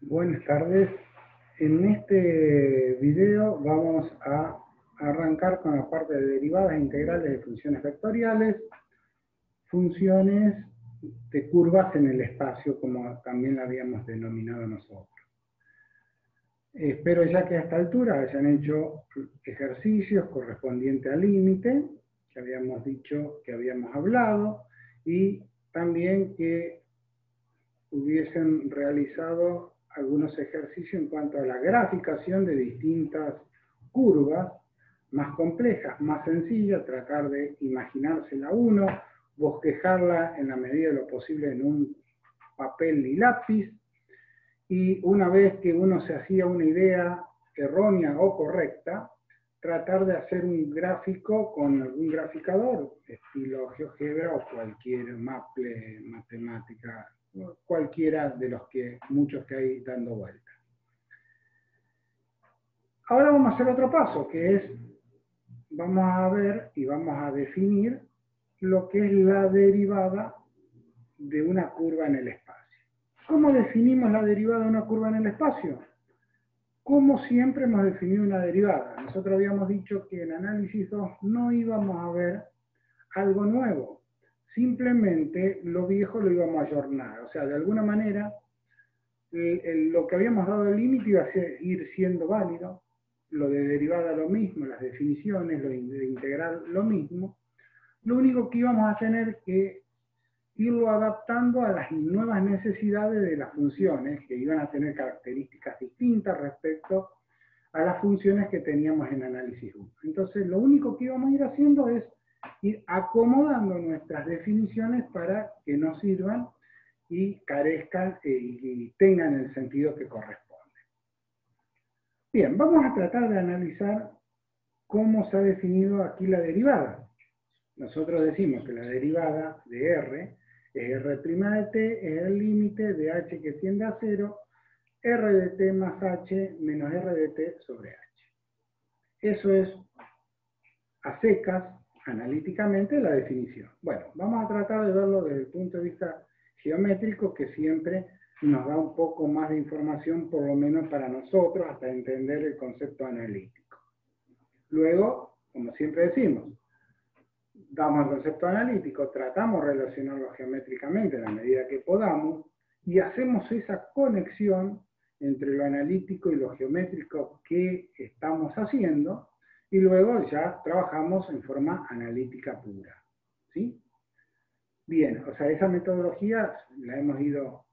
Buenas tardes. En este video vamos a arrancar con la parte de derivadas e integrales de funciones vectoriales, funciones de curvas en el espacio, como también la habíamos denominado nosotros. Espero ya que a esta altura hayan hecho ejercicios correspondientes al límite, que habíamos dicho que habíamos hablado, y también que hubiesen realizado algunos ejercicios en cuanto a la graficación de distintas curvas más complejas, más sencillas, tratar de imaginársela uno, bosquejarla en la medida de lo posible en un papel y lápiz, y una vez que uno se hacía una idea errónea o correcta, tratar de hacer un gráfico con algún graficador, estilo GeoGebra o cualquier Maple, matemática, cualquiera de los muchos que hay dando vuelta. Ahora vamos a hacer otro paso, que es, vamos a ver y vamos a definir lo que es la derivada de una curva en el espacio. ¿Cómo definimos la derivada de una curva en el espacio? Como siempre hemos definido una derivada. Nosotros habíamos dicho que en análisis 2 no íbamos a ver algo nuevo. Simplemente lo viejo lo íbamos a ayornar. O sea, de alguna manera, lo que habíamos dado el límite iba a ir siendo válido. Lo de derivada lo mismo, las definiciones, lo de integral lo mismo. Lo único que íbamos a tener que irlo adaptando a las nuevas necesidades de las funciones, que iban a tener características distintas respecto a las funciones que teníamos en análisis 1. Entonces, lo único que íbamos a ir haciendo es ir acomodando nuestras definiciones para que nos sirvan y carezcan y tengan el sentido que corresponde. Bien, vamos a tratar de analizar cómo se ha definido aquí la derivada. Nosotros decimos que la derivada de R es R' de t, es el límite de h que tiende a 0, R de t más h menos R de t sobre h. Eso es a secas, analíticamente, la definición. Bueno, vamos a tratar de verlo desde el punto de vista geométrico, que siempre nos da un poco más de información, por lo menos para nosotros, hasta entender el concepto analítico. Luego, como siempre decimos, damos el concepto analítico, tratamos de relacionarlo geométricamente en la medida que podamos, y hacemos esa conexión entre lo analítico y lo geométrico que estamos haciendo, y luego ya trabajamos en forma analítica pura. ¿Sí? Bien, o sea, esa metodología la hemos ido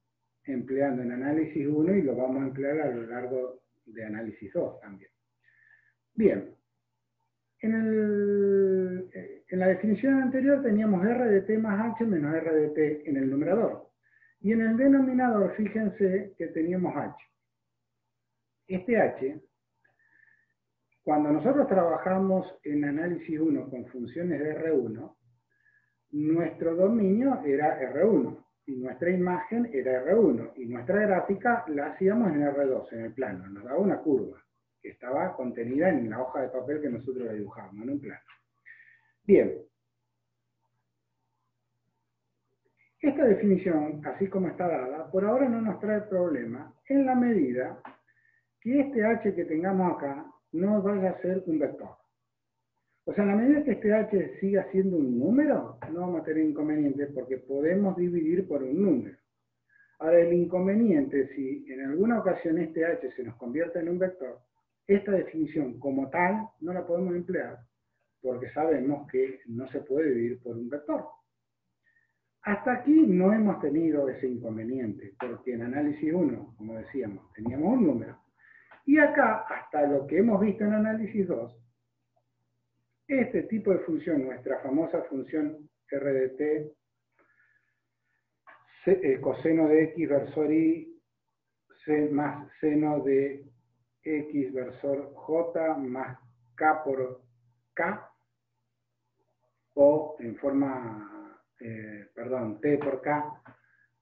empleando en análisis 1 y lo vamos a emplear a lo largo de análisis 2 también. Bien, en la definición anterior teníamos R de t más h menos R de t en el numerador. Y en el denominador, fíjense que teníamos h. Este h, cuando nosotros trabajamos en análisis 1 con funciones de R1, nuestro dominio era R1, y nuestra imagen era R1, y nuestra gráfica la hacíamos en R2, en el plano, nos daba una curva, que estaba contenida en la hoja de papel que nosotros la dibujábamos, en un plano. Bien. Esta definición, así como está dada, por ahora no nos trae problema, en la medida que este h que tengamos acá no vaya a ser un vector. O sea, en la medida que este h siga siendo un número, no vamos a tener inconveniente porque podemos dividir por un número. Ahora, el inconveniente, si en alguna ocasión este h se nos convierte en un vector, esta definición como tal no la podemos emplear porque sabemos que no se puede dividir por un vector. Hasta aquí no hemos tenido ese inconveniente, porque en análisis 1, como decíamos, teníamos un número. Y acá, hasta lo que hemos visto en análisis 2, este tipo de función, nuestra famosa función R de t, coseno de x versor y más seno de x versor j más k por k, o en forma... t por k,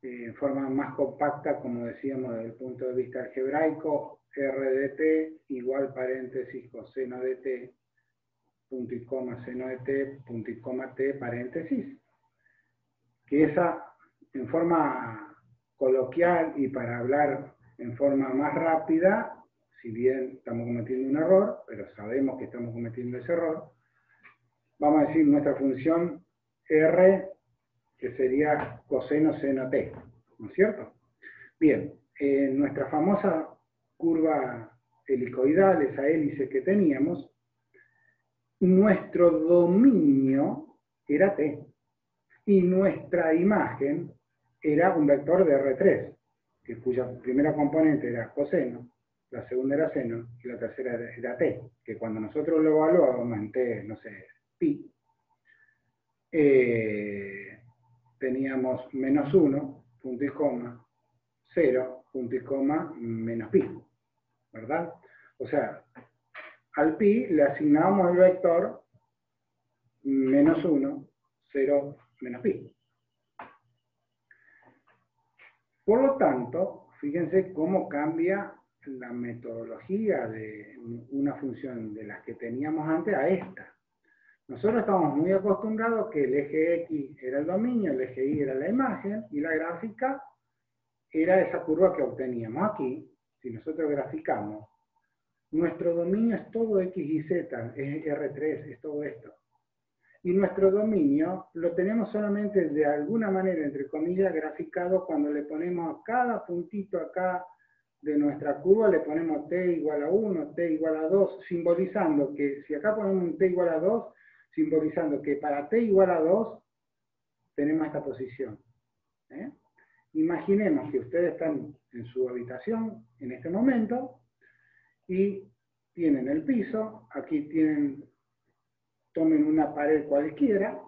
en forma más compacta, como decíamos desde el punto de vista algebraico, R de t igual paréntesis coseno de t, punto y coma seno de t, punto y coma t, paréntesis. Que esa, en forma coloquial y para hablar en forma más rápida, si bien estamos cometiendo un error, pero sabemos que estamos cometiendo ese error, vamos a decir nuestra función R, que sería coseno seno t, ¿no es cierto? Bien, en nuestra famosa curva helicoidal, esa hélice que teníamos, nuestro dominio era t, y nuestra imagen era un vector de R3, cuya primera componente era coseno, la segunda era seno, y la tercera era t, que cuando nosotros lo evaluábamos en t, no sé, pi, teníamos -1, punto y coma, 0, punto y coma, menos pi, ¿verdad? O sea, al pi le asignamos el vector -1, 0, menos pi. Por lo tanto, fíjense cómo cambia la metodología de una función de las que teníamos antes a esta. Nosotros estamos muy acostumbrados que el eje X era el dominio, el eje Y era la imagen, y la gráfica era esa curva que obteníamos. Aquí, si nosotros graficamos, nuestro dominio es todo X y Z, es R3, es todo esto. Y nuestro dominio lo tenemos solamente de alguna manera, entre comillas, graficado cuando le ponemos a cada puntito acá de nuestra curva, le ponemos t igual a 1, t igual a 2, simbolizando que, si acá ponemos un t igual a 2, simbolizando que para t igual a 2 tenemos esta posición. Imaginemos que ustedes están en su habitación en este momento y tienen el piso, aquí tomen una pared cualquiera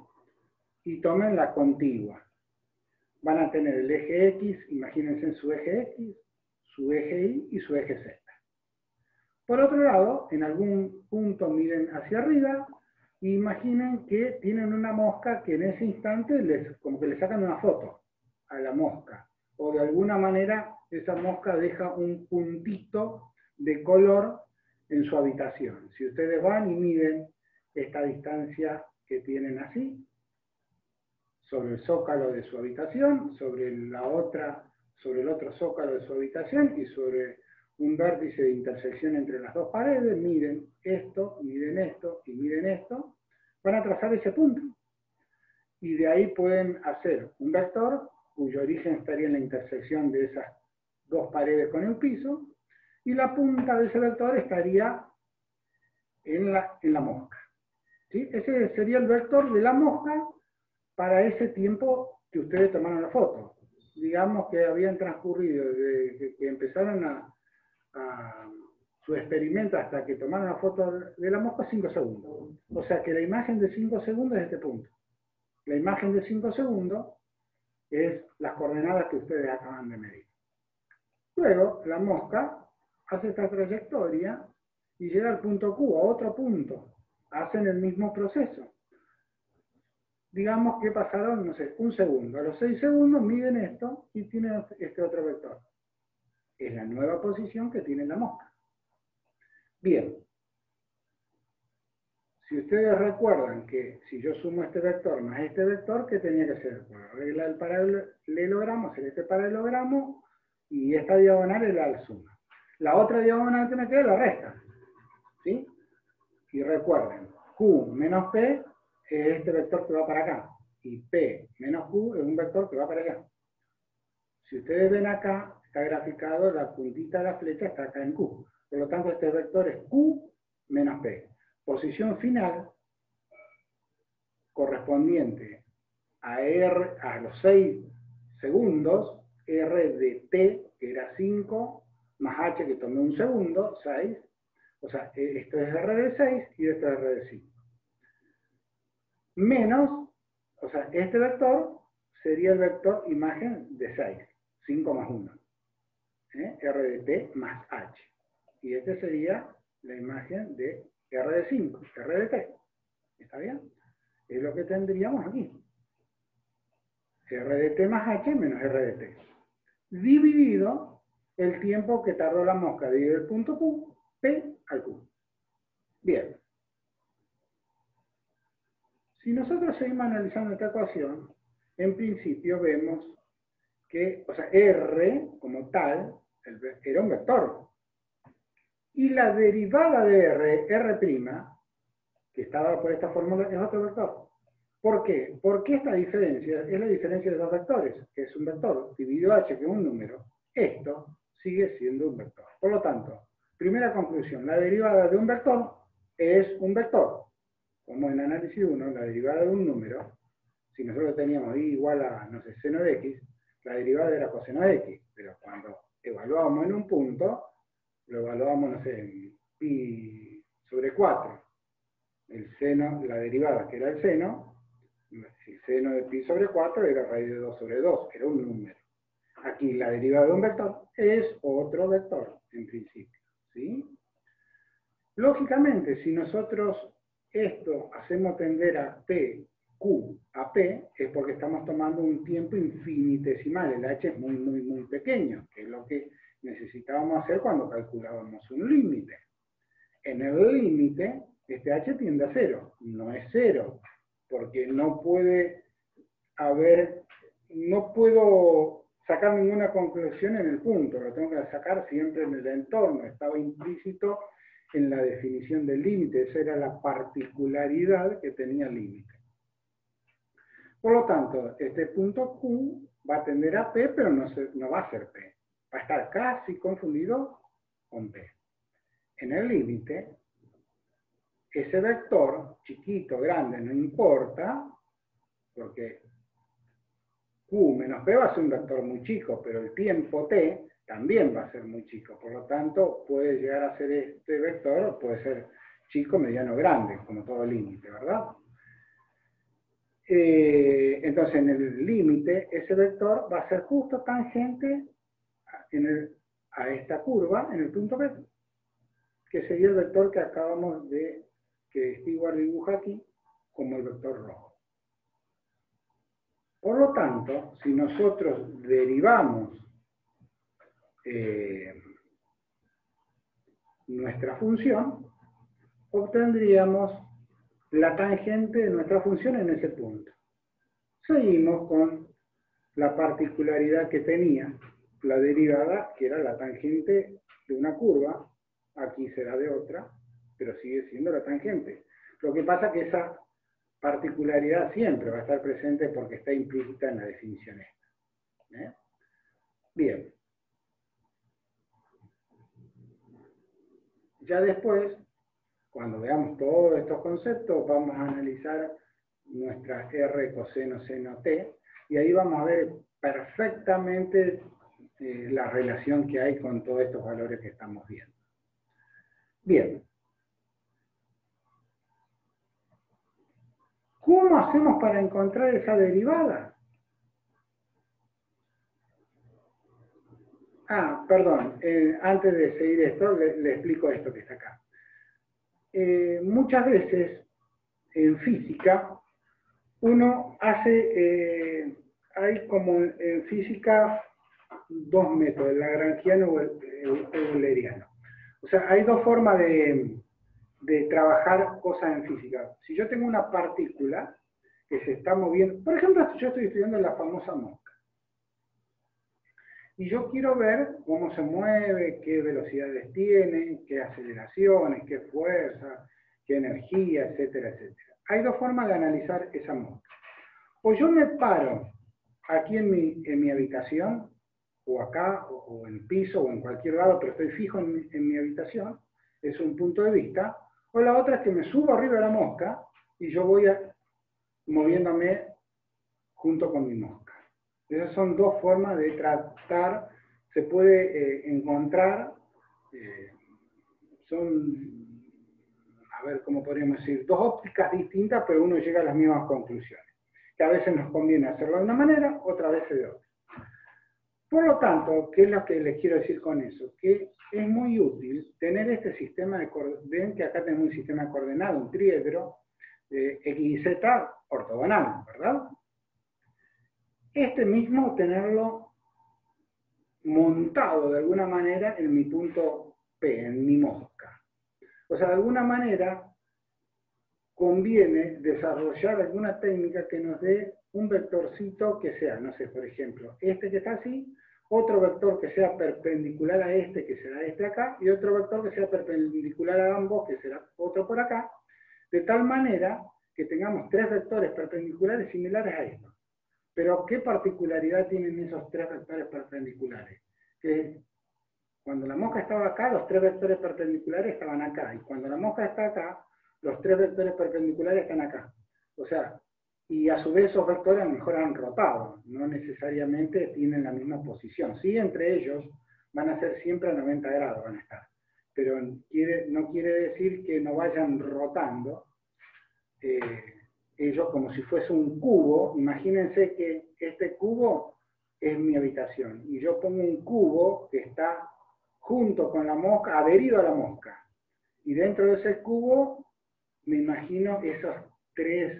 y tomen la contigua. Van a tener el eje X, imagínense en su eje X, su eje Y y su eje Z. Por otro lado, en algún punto miren hacia arriba e imaginen que tienen una mosca que en ese instante como que le sacan una foto a la mosca. O de alguna manera esa mosca deja un puntito de color en su habitación. Si ustedes van y miden esta distancia que tienen así, sobre el zócalo de su habitación, sobre el otro zócalo de su habitación y sobre un vértice de intersección entre las dos paredes, miden esto y miden esto, van a trazar ese punto. Y de ahí pueden hacer un vector cuyo origen estaría en la intersección de esas dos paredes con el piso, y la punta de ese vector estaría en la mosca. ¿Sí? Ese sería el vector de la mosca para ese tiempo que ustedes tomaron la foto. Digamos que habían transcurrido desde que empezaron su experimento hasta que tomaron la foto de la mosca 5 segundos. O sea que la imagen de 5 segundos es este punto. La imagen de 5 segundos es las coordenadas que ustedes acaban de medir. Luego, la mosca hace esta trayectoria y llega al punto Q, a otro punto. Hacen el mismo proceso. Digamos que pasaron, no sé, un segundo. A los 6 segundos miden esto y tienen este otro vector. Es la nueva posición que tiene la mosca. Bien. Si ustedes recuerdan que si yo sumo este vector más este vector, ¿qué tenía que hacer? Bueno, regla del paralelogramo, hacer este paralelogramo y esta diagonal es la suma. La otra diagonal que me queda la resta. ¿Sí? Y recuerden, Q menos P es este vector que va para acá. Y P menos Q es un vector que va para allá. Si ustedes ven acá, está graficado, la puntita de la flecha está acá en Q. Por lo tanto, este vector es Q menos P. Posición final correspondiente a los 6 segundos, R de T, que era 5, más H, que tomé un segundo, 6. O sea, esto es R de 6 y esto es R de 5. Menos, o sea, este vector sería el vector imagen de 6, 5 más 1. R de T más H. Y este sería la imagen de R de 5, R de T. ¿Está bien? Es lo que tendríamos aquí. R de T más H menos R de T. Dividido el tiempo que tardó la mosca, dividido el punto Q, P al Q. Bien. Si nosotros seguimos analizando esta ecuación, en principio vemos que, o sea, R como tal, era un vector. Y la derivada de R', que estaba por esta fórmula, es otro vector. ¿Por qué? Porque esta diferencia es la diferencia de dos vectores, que es un vector dividido h, que es un número. Esto sigue siendo un vector. Por lo tanto, primera conclusión, la derivada de un vector es un vector. Como en análisis 1, la derivada de un número, si nosotros teníamos y igual a, no sé, seno de x, la derivada era coseno de x, pero cuando evaluamos en un punto, lo evaluamos, no sé, en pi sobre 4. El seno, la derivada que era el seno de pi sobre 4 era raíz de 2 sobre 2, era un número. Aquí la derivada de un vector es otro vector, en principio, ¿sí? Lógicamente, si nosotros esto hacemos tender a p, q a p, es porque estamos tomando un tiempo infinitesimal, el h es muy, muy, muy pequeño, que es lo que necesitábamos hacer cuando calculábamos un límite. En el límite, este h tiende a 0, no es 0, porque no puede haber, no puedo sacar ninguna conclusión en el punto, lo tengo que sacar siempre en el entorno, estaba implícito en la definición del límite, esa era la particularidad que tenía el límite. Por lo tanto, este punto Q va a tender a P, pero no va a ser P, va a estar casi confundido con P. En el límite, ese vector, chiquito, grande, no importa, porque Q menos P va a ser un vector muy chico, pero el tiempo T también va a ser muy chico. Por lo tanto, puede llegar a ser este vector, puede ser chico, mediano, grande, como todo límite, ¿verdad? Entonces, en el límite, ese vector va a ser justo tangente a esta curva en el punto P, que sería el vector que acabamos de, que Stewart dibuja aquí, como el vector rojo. Por lo tanto, si nosotros derivamos nuestra función, obtendríamos la tangente de nuestra función en ese punto. Seguimos con la particularidad que tenía la derivada, que era la tangente de una curva, aquí será de otra, pero sigue siendo la tangente. Lo que pasa es que esa particularidad siempre va a estar presente porque está implícita en la definición esta. Bien. Ya después, cuando veamos todos estos conceptos, vamos a analizar nuestra R coseno seno t, y ahí vamos a ver perfectamente la relación que hay con todos estos valores que estamos viendo. Bien. ¿Cómo hacemos para encontrar esa derivada? Perdón, antes de seguir esto, le explico esto que está acá. Muchas veces, en física, uno hace, hay como en física dos métodos, el lagrangiano o el euleriano. O sea, hay dos formas de trabajar cosas en física. Si yo tengo una partícula que se está moviendo, por ejemplo, yo estoy estudiando la famosa mosca, y yo quiero ver cómo se mueve, qué velocidades tiene, qué aceleraciones, qué fuerza, qué energía, etcétera, etcétera. Hay dos formas de analizar esa mosca. O yo me paro aquí en mi habitación, o acá, o en el piso, o en cualquier lado, pero estoy fijo en mi habitación, es un punto de vista. O la otra es que me subo arriba de la mosca y yo voy moviéndome junto con mi mosca. Esas son dos formas de tratar, se puede encontrar, son, a ver, ¿cómo podríamos decir? Dos ópticas distintas, pero uno llega a las mismas conclusiones. Que a veces nos conviene hacerlo de una manera, otras veces de otra. Por lo tanto, ¿qué es lo que les quiero decir con eso? Que es muy útil tener este sistema de coordenadas. Ven que acá tenemos un sistema de coordenadas, un triedro, X y Z ortogonal, ¿verdad? Este mismo tenerlo montado de alguna manera en mi punto P, en mi mosca. O sea, de alguna manera conviene desarrollar alguna técnica que nos dé un vectorcito que sea, no sé, por ejemplo, este que está así, otro vector que sea perpendicular a este, que será este acá, y otro vector que sea perpendicular a ambos, que será otro por acá, de tal manera que tengamos tres vectores perpendiculares similares a estos. Pero, ¿qué particularidad tienen esos tres vectores perpendiculares? Que cuando la mosca estaba acá, los tres vectores perpendiculares estaban acá, y cuando la mosca está acá, los tres vectores perpendiculares están acá. O sea, y a su vez esos vectores a lo mejor han rotado, no necesariamente tienen la misma posición. Sí, entre ellos van a ser siempre a 90 grados, van a estar. Pero no quiere decir que no vayan rotando ellos como si fuese un cubo. Imagínense que este cubo es mi habitación, y yo pongo un cubo que está junto con la mosca, adherido a la mosca. Y dentro de ese cubo me imagino esos tres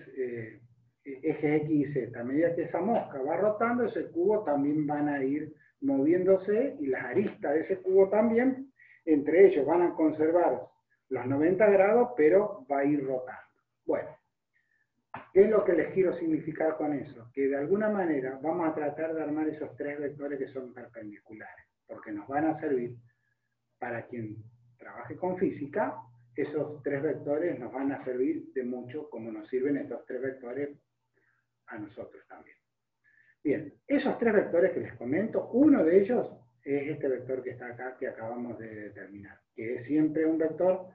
ejes X y Z. A medida que esa mosca va rotando, ese cubo también van a ir moviéndose, y las aristas de ese cubo también, entre ellos van a conservar los 90 grados, pero va a ir rotando. Bueno, ¿qué es lo que les quiero significar con eso? Que de alguna manera vamos a tratar de armar esos tres vectores que son perpendiculares, porque nos van a servir para quien trabaje con física. Esos tres vectores nos van a servir de mucho, como nos sirven estos tres vectores a nosotros también. Bien, esos tres vectores que les comento, uno de ellos es este vector que está acá, que acabamos de determinar, que es siempre un vector,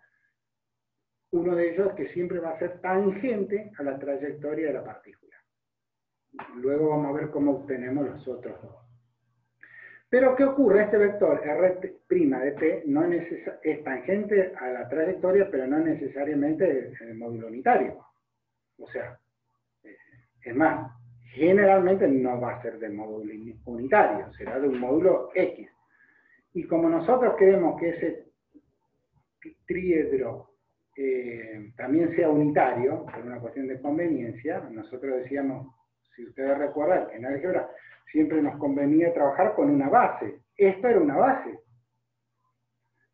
uno de ellos que siempre va a ser tangente a la trayectoria de la partícula. Luego vamos a ver cómo obtenemos los otros dos. Pero, ¿qué ocurre? Este vector R' de t no es tangente a la trayectoria, pero no necesariamente el módulo unitario. O sea, es más, generalmente no va a ser del módulo unitario, será de un módulo X. Y como nosotros queremos que ese triedro también sea unitario, por una cuestión de conveniencia, nosotros decíamos, si ustedes recuerdan, en álgebra siempre nos convenía trabajar con una base. Esta era una base.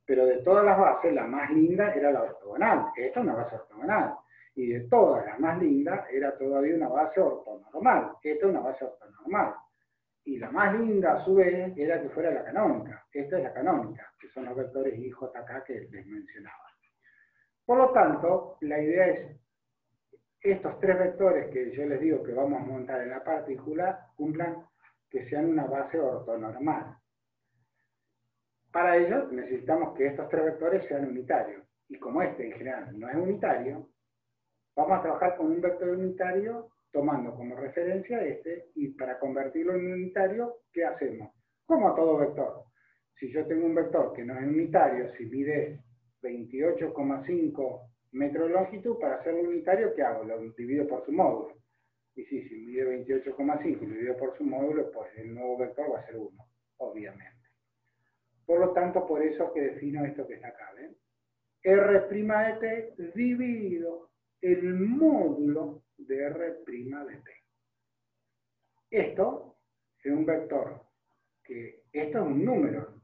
Pero de todas las bases, la más linda era la ortogonal. Esta es una base ortogonal. Y de todas las más lindas, era todavía una base ortonormal. Esta es una base ortonormal. Y la más linda, a su vez, era que fuera la canónica. Esta es la canónica, que son los vectores I, J, K que les mencionaba. Por lo tanto, la idea es, estos tres vectores que yo les digo que vamos a montar en la partícula, cumplan que sean una base ortonormal. Para ello necesitamos que estos tres vectores sean unitarios. Y como este en general no es unitario, vamos a trabajar con un vector unitario tomando como referencia este, y para convertirlo en unitario, ¿qué hacemos? Como a todo vector. Si yo tengo un vector que no es unitario, si mide 28,5 metros de longitud, para hacerlo unitario, ¿qué hago? Lo divido por su módulo. Y sí, si mide 28,5 y lo divido por su módulo, pues el nuevo vector va a ser 1, obviamente. Por lo tanto, por eso es que defino esto que está acá, ¿ven? R' de t dividido el módulo de R' de t. Esto es un vector, que esto es un número,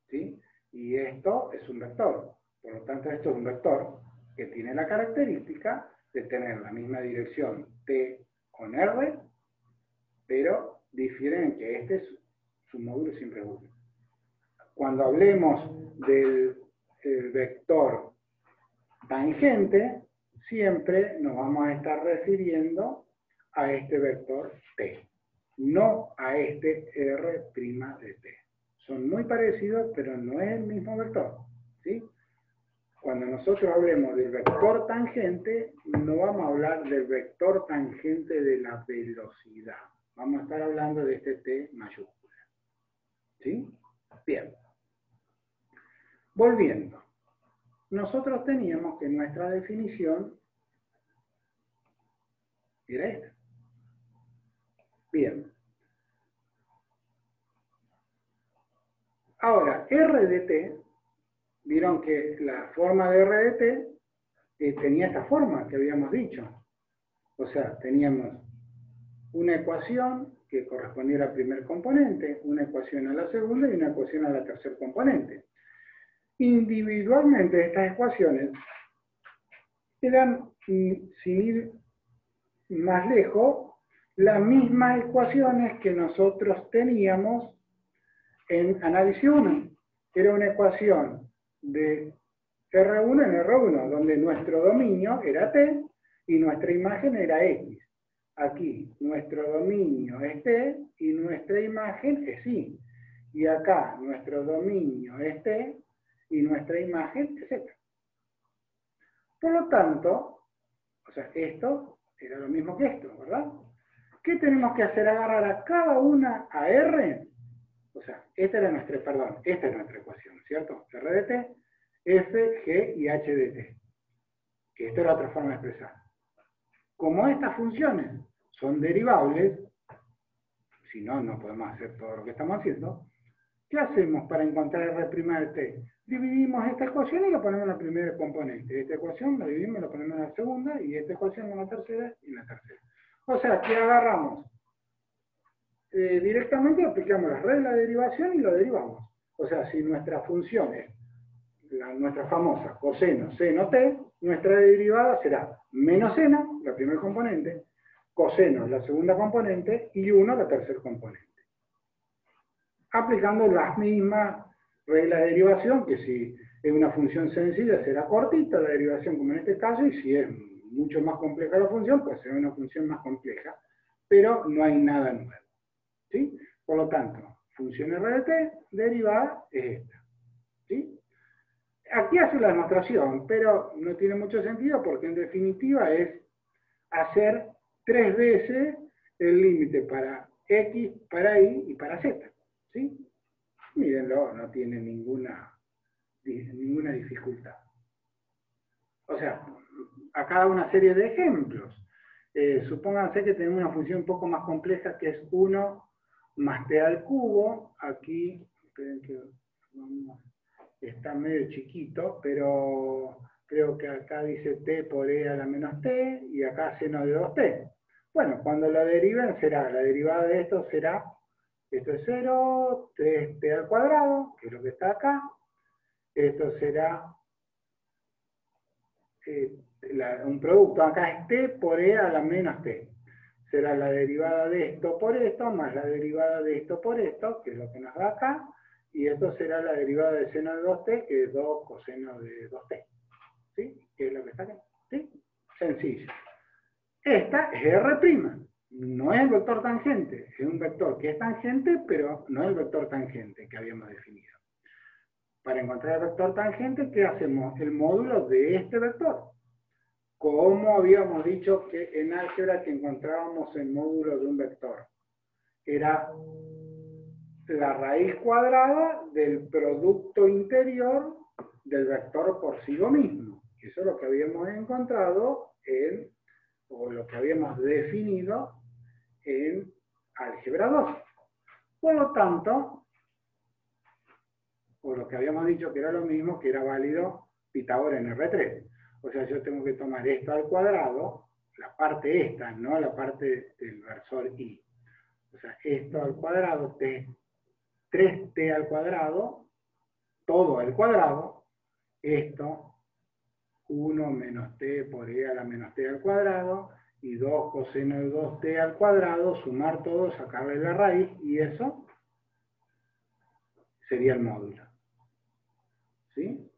¿sí? Y esto es un vector. Por lo tanto, esto es un vector que tiene la característica de tener la misma dirección t con R, pero difieren en que este es su módulo siempre es 1. Cuando hablemos del vector tangente, siempre nos vamos a estar refiriendo a este vector t, no a este R' de t. Son muy parecidos, pero no es el mismo vector, ¿sí? Cuando nosotros hablemos del vector tangente, no vamos a hablar del vector tangente de la velocidad. Vamos a estar hablando de este t mayúscula, ¿sí? Bien. Volviendo, nosotros teníamos que nuestra definición era esta. Bien. Ahora, R de t, vieron que la forma de R de t tenía esta forma que habíamos dicho. O sea, teníamos una ecuación que correspondía al primer componente, una ecuación a la segunda y una ecuación a la tercer componente. Individualmente estas ecuaciones eran, sin ir más lejos, las mismas ecuaciones que nosotros teníamos En análisis 1 era una ecuación de R1 en R1, donde nuestro dominio era T y nuestra imagen era X. Aquí nuestro dominio es T y nuestra imagen es Y. Y acá nuestro dominio es T y nuestra imagen es Z. Por lo tanto, o sea, esto era lo mismo que esto, ¿verdad? ¿Qué tenemos que hacer? Agarrar a cada una a R. O sea, esta es nuestra ecuación, ¿cierto? R de T, F, G y H de T. Que esta es la otra forma de expresar. Como estas funciones son derivables, si no, no podemos hacer todo lo que estamos haciendo, ¿qué hacemos para encontrar R' de T? Dividimos esta ecuación y la ponemos en la primera componente. Esta ecuación la dividimos y la ponemos en la segunda, y esta ecuación en la tercera y en la tercera. O sea, que agarramos directamente, aplicamos las reglas de derivación y lo derivamos. O sea, si nuestra función es nuestra famosa coseno seno t, nuestra derivada será menos seno, la primera componente, coseno, la segunda componente, y 1, la tercera componente. Aplicando las mismas reglas de derivación, que si es una función sencilla será cortita la derivación, como en este caso, y si es mucho más compleja la función, pues será una función más compleja, pero no hay nada nuevo. ¿Sí? Por lo tanto, función R de t derivada es esta. ¿Sí? Aquí hace la demostración, pero no tiene mucho sentido porque en definitiva es hacer 3 veces el límite para X, para Y y para Z. ¿Sí? Mírenlo, no tiene ninguna dificultad. O sea, acá una serie de ejemplos. Supónganse que tenemos una función un poco más compleja que es 1 más t al cubo. Aquí, esperen que está medio chiquito, pero creo que acá dice t por e a la menos t, y acá seno de 2t. Bueno, cuando lo deriven será, la derivada de esto será, esto es 0, 3t al cuadrado, que es lo que está acá. Esto será un producto, acá es t por e a la menos t. Será la derivada de esto por esto, más la derivada de esto por esto, que es lo que nos da acá, y esto será la derivada de seno de 2t, que es 2 coseno de 2t. ¿Sí? Que es lo que está acá. ¿Sí? Sencillo. Esta es R', no es el vector tangente, es un vector que es tangente, pero no es el vector tangente que habíamos definido. Para encontrar el vector tangente, ¿qué hacemos? El módulo de este vector. Como habíamos dicho que en álgebra que encontrábamos el módulo de un vector. Era la raíz cuadrada del producto interior del vector por sí mismo. Eso es lo que habíamos encontrado o lo que habíamos definido en álgebra 2. Por lo tanto, o lo que habíamos dicho que era lo mismo, que era válido Pitágoras en R3. O sea, yo tengo que tomar esto al cuadrado, la parte esta, no la parte del versor y. O sea, esto al cuadrado, 3t al cuadrado, todo al cuadrado, esto, 1 menos t por e a la menos t al cuadrado, y 2 coseno de 2t al cuadrado, sumar todo, sacarle la raíz, y eso sería el módulo. ¿Sí?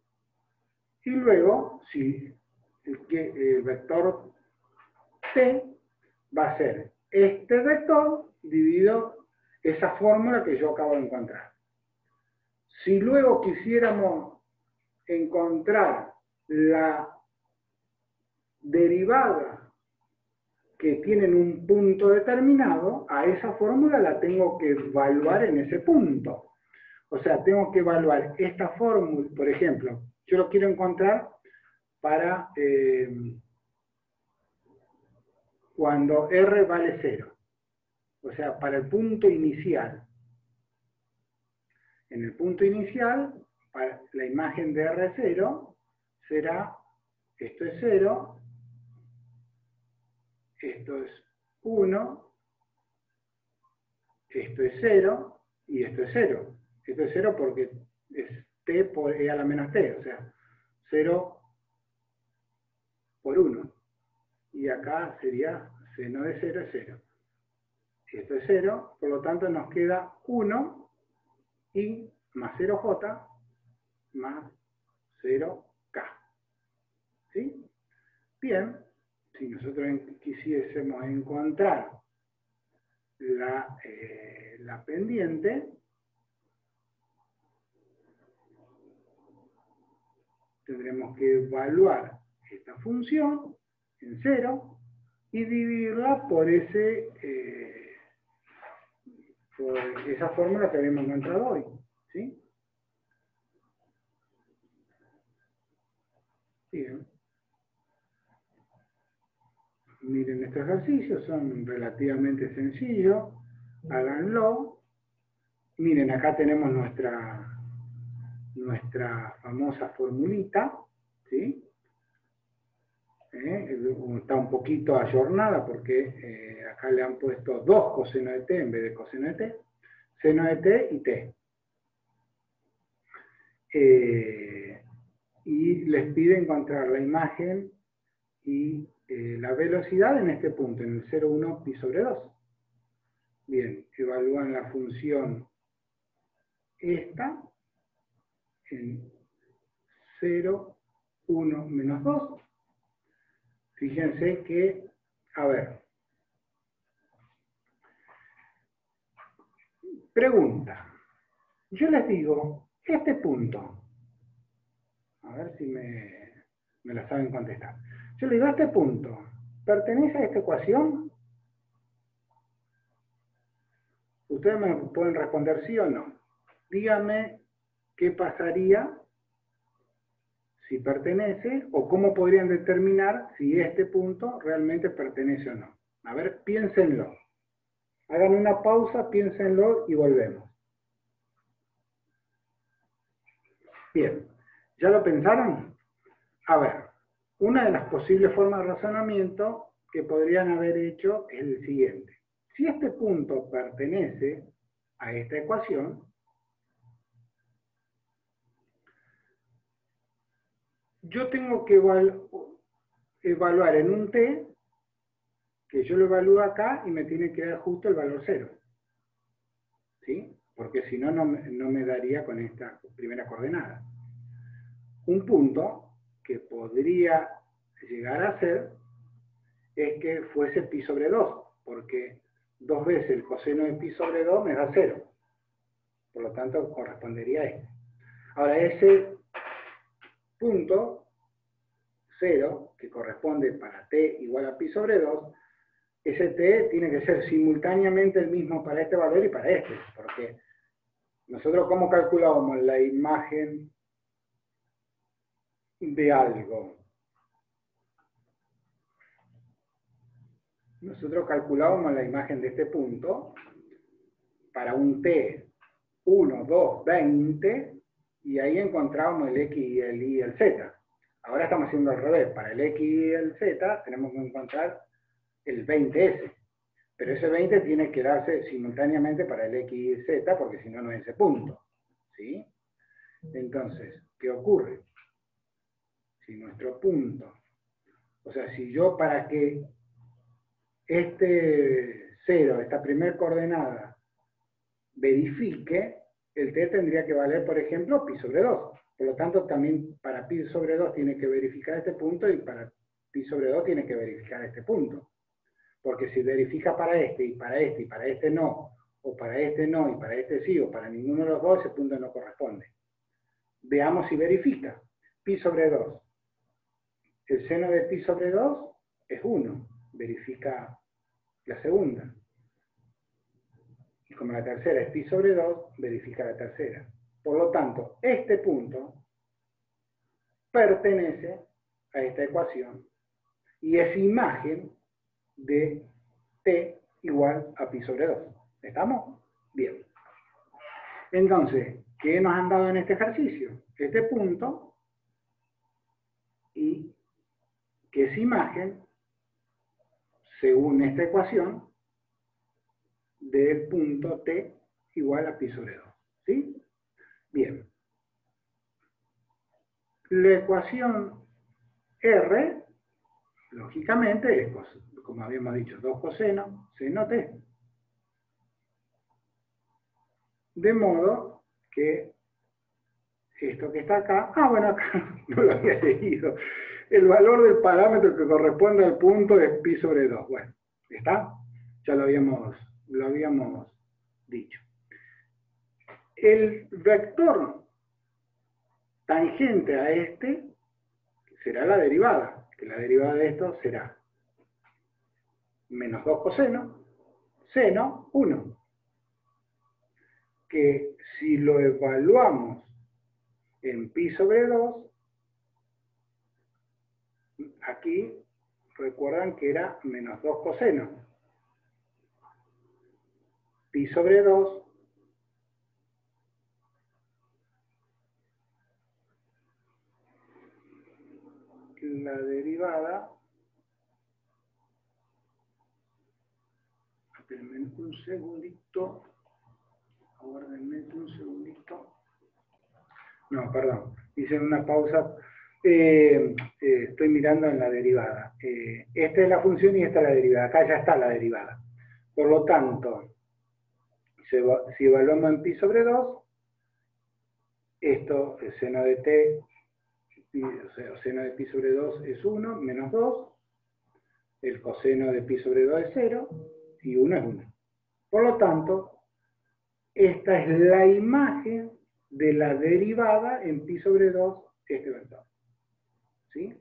Y luego, si el vector t va a ser este vector dividido esa fórmula que yo acabo de encontrar. Si luego quisiéramos encontrar la derivada que tiene en un punto determinado, a esa fórmula la tengo que evaluar en ese punto. O sea, tengo que evaluar esta fórmula, por ejemplo, yo lo quiero encontrar para cuando R vale 0. O sea, para el punto inicial. En el punto inicial, para la imagen de R0 será, esto es 0, esto es 1, esto es 0, y esto es 0. Esto es 0 porque es t por e a la menos t, o sea, 0 por 1. Y acá sería seno de 0 es 0. Esto es 0, por lo tanto nos queda 1 y más 0j más 0k. ¿Sí? Bien, si nosotros quisiésemos encontrar la pendiente, tendremos que evaluar esta función en 0 y dividirla por esa fórmula que habíamos encontrado hoy. ¿Sí? Bien. Miren, estos ejercicios son relativamente sencillos. Háganlo. Miren, acá tenemos nuestra famosa formulita. ¿Sí? Está un poquito ayornada porque acá le han puesto 2 coseno de t en vez de coseno de t. Seno de t y t. Y les pide encontrar la imagen y la velocidad en este punto, en el 0,1 pi sobre 2. Bien, evalúan la función esta en 0,1 menos 2. Fíjense que, a ver, pregunta. Yo les digo, este punto, a ver si me la saben contestar. Yo le digo, este punto, ¿pertenece a esta ecuación? Ustedes me pueden responder sí o no. Díganme qué pasaría si pertenece, o cómo podrían determinar si este punto realmente pertenece o no. A ver, piénsenlo. Hagan una pausa, piénsenlo y volvemos. Bien, ¿ya lo pensaron? A ver, una de las posibles formas de razonamiento que podrían haber hecho es el siguiente. Si este punto pertenece a esta ecuación, yo tengo que evaluar en un t, que yo lo evalúo acá y me tiene que dar justo el valor 0. ¿Sí? Porque si no, no me daría con esta primera coordenada. Un punto que podría llegar a ser es que fuese pi sobre 2, porque 2 veces el coseno de pi sobre 2 me da 0. Por lo tanto, correspondería a este. Ahora, ese punto 0, que corresponde para t igual a pi sobre 2, ese t tiene que ser simultáneamente el mismo para este valor y para este, porque nosotros ¿cómo calculábamos la imagen de algo? Nosotros calculábamos la imagen de este punto para un t 1, 2, 20, y ahí encontrábamos el x y el y y el z. Ahora estamos haciendo al revés. Para el x y el z tenemos que encontrar el 20s. Pero ese 20 tiene que darse simultáneamente para el x y el z, porque si no, no es ese punto. ¿Sí? Entonces, ¿qué ocurre? Si nuestro punto, o sea, si yo para que este 0, esta primera coordenada, verifique, el t tendría que valer, por ejemplo, pi sobre 2. Por lo tanto, también para pi sobre 2 tiene que verificar este punto y para pi sobre 2 tiene que verificar este punto. Porque si verifica para este y para este y para este no, o para este no y para este sí, o para ninguno de los dos, ese punto no corresponde. Veamos si verifica. Pi sobre 2. El seno de pi sobre 2 es 1. Verifica la segunda. Y como la tercera es pi sobre 2, verifica la tercera. Por lo tanto, este punto pertenece a esta ecuación y es imagen de t igual a pi sobre 2. ¿Estamos? Bien. Entonces, ¿qué nos han dado en este ejercicio? Este punto y que es imagen, según esta ecuación, del punto t igual a pi sobre 2. ¿Sí? Bien. La ecuación R, lógicamente, es, como habíamos dicho, 2 coseno, seno t. De modo que esto que está acá, bueno, acá no lo había leído, el valor del parámetro que corresponde al punto es pi sobre 2. Bueno, ¿está? Ya lo habíamos dicho. El vector tangente a este será la derivada, que la derivada de esto será menos 2 coseno, seno 1, que si lo evaluamos en pi sobre 2, aquí recuerdan que era menos 2 coseno. Pi sobre 2 la derivada, espérenme un segundito, aguárdenme un segundito. No, perdón, hice una pausa. Estoy mirando en la derivada. Esta es la función y esta es la derivada. Acá ya está la derivada. Por lo tanto, si evaluamos en pi sobre 2, esto, el seno de t, o sea, el seno de pi sobre 2 es 1, menos 2, el coseno de pi sobre 2 es 0, y 1 es 1. Por lo tanto, esta es la imagen de la derivada en pi sobre 2 este vector. ¿Sí?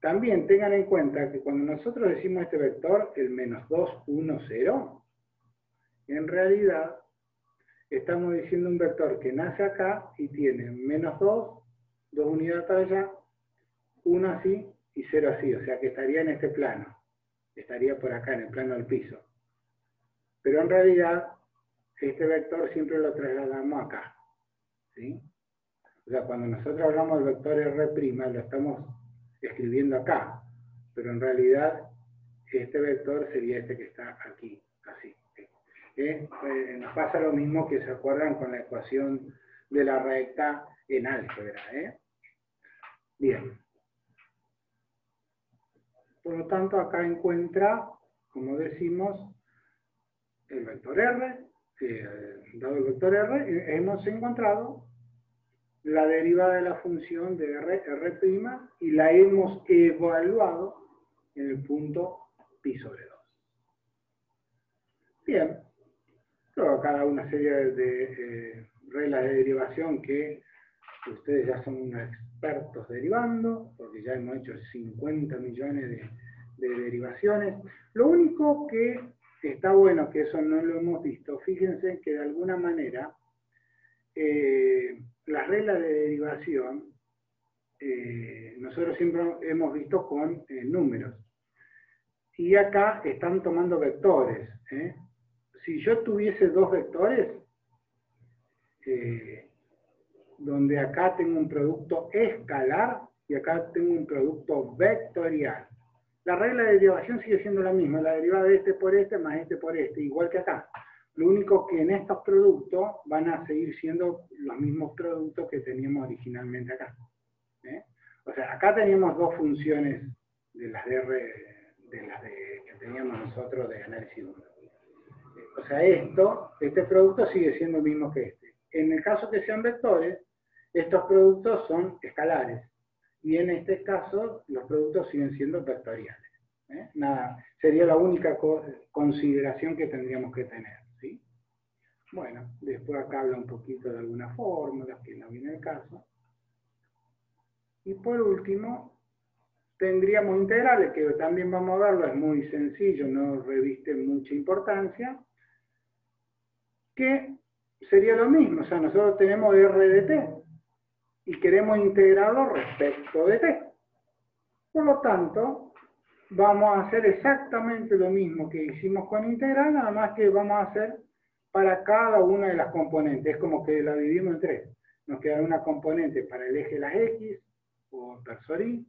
También tengan en cuenta que cuando nosotros decimos este vector, el menos 2, 1, 0, en realidad estamos diciendo un vector que nace acá y tiene menos 2, 2 unidades allá, 1 así y 0 así, o sea que estaría en este plano, estaría por acá en el plano del piso. Pero en realidad este vector siempre lo trasladamos acá. ¿Sí? O sea, cuando nosotros hablamos del vector R', lo estamos escribiendo acá, pero en realidad este vector sería este que está aquí, así. Nos pasa lo mismo que se acuerdan con la ecuación de la recta en álgebra. Bien. Por lo tanto, acá encuentra, como decimos, el vector R. Dado el vector R, hemos encontrado la derivada de la función de R', y la hemos evaluado en el punto pi sobre 2. Bien. Luego acá hay una serie de reglas de derivación que ustedes ya son unos expertos derivando, porque ya hemos hecho 50 millones de derivaciones. Lo único que está bueno, que eso no lo hemos visto, fíjense que de alguna manera las reglas de derivación nosotros siempre hemos visto con números. Y acá están tomando vectores. Si yo tuviese dos vectores, donde acá tengo un producto escalar y acá tengo un producto vectorial, la regla de derivación sigue siendo la misma, la derivada de este por este más este por este, igual que acá. Lo único que en estos productos van a seguir siendo los mismos productos que teníamos originalmente acá. O sea, acá teníamos dos funciones de las que teníamos nosotros de análisis 1. O sea, este producto sigue siendo el mismo que este. En el caso que sean vectores, estos productos son escalares. Y en este caso, los productos siguen siendo vectoriales. Nada, sería la única consideración que tendríamos que tener. ¿Sí? Bueno, después acá habla un poquito de algunas fórmulas, que no viene el caso. Y por último, tendríamos integrales, que también vamos a verlo, es muy sencillo, no reviste mucha importancia, que sería lo mismo, o sea, nosotros tenemos R de t y queremos integrarlo respecto de t. Por lo tanto, vamos a hacer exactamente lo mismo que hicimos con integral, nada más que vamos a hacer para cada una de las componentes. Es como que la dividimos en tres. Nos queda una componente para el eje de las X, o versor Y,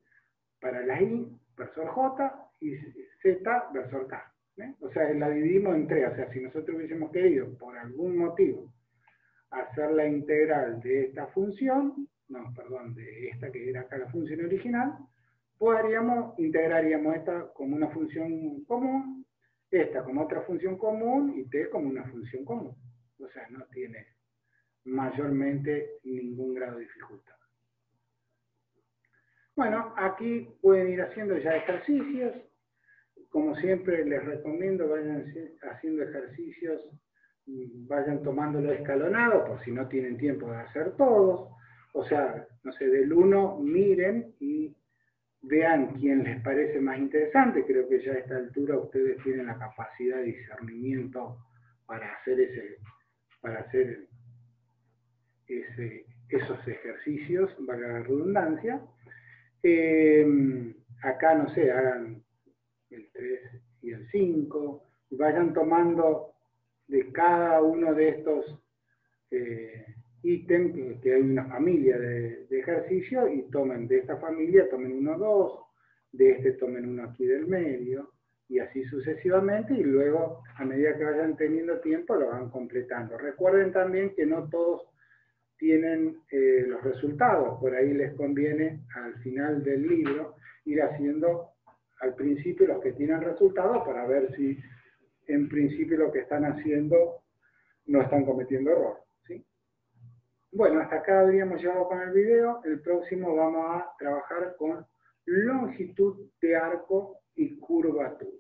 para las Y, versor J, y Z, versor K. O sea, la dividimos en tres. O sea, si nosotros hubiésemos querido, por algún motivo, hacer la integral de esta función, de esta que era acá la función original, integraríamos esta como una función común, esta como otra función común, y t como una función común. O sea, no tiene mayormente ningún grado de dificultad. Bueno, aquí pueden ir haciendo ya ejercicios. Como siempre les recomiendo, vayan haciendo ejercicios, vayan tomándolo escalonado, por si no tienen tiempo de hacer todos. O sea, no sé, del 1 miren y vean quién les parece más interesante. Creo que ya a esta altura ustedes tienen la capacidad de discernimiento para hacer esos ejercicios, valga la redundancia. Acá, no sé, hagan el 3 y el 5, y vayan tomando de cada uno de estos ítems, que hay una familia de ejercicio, y tomen de esta familia, tomen uno o dos, de este tomen uno aquí del medio, y así sucesivamente, y luego, a medida que vayan teniendo tiempo, lo van completando. Recuerden también que no todos tienen los resultados, por ahí les conviene al final del libro ir haciendo al principio los que tienen resultados para ver si en principio lo que están haciendo no están cometiendo error, ¿sí? Bueno, hasta acá habríamos llegado con el video. El próximo vamos a trabajar con longitud de arco y curvatura.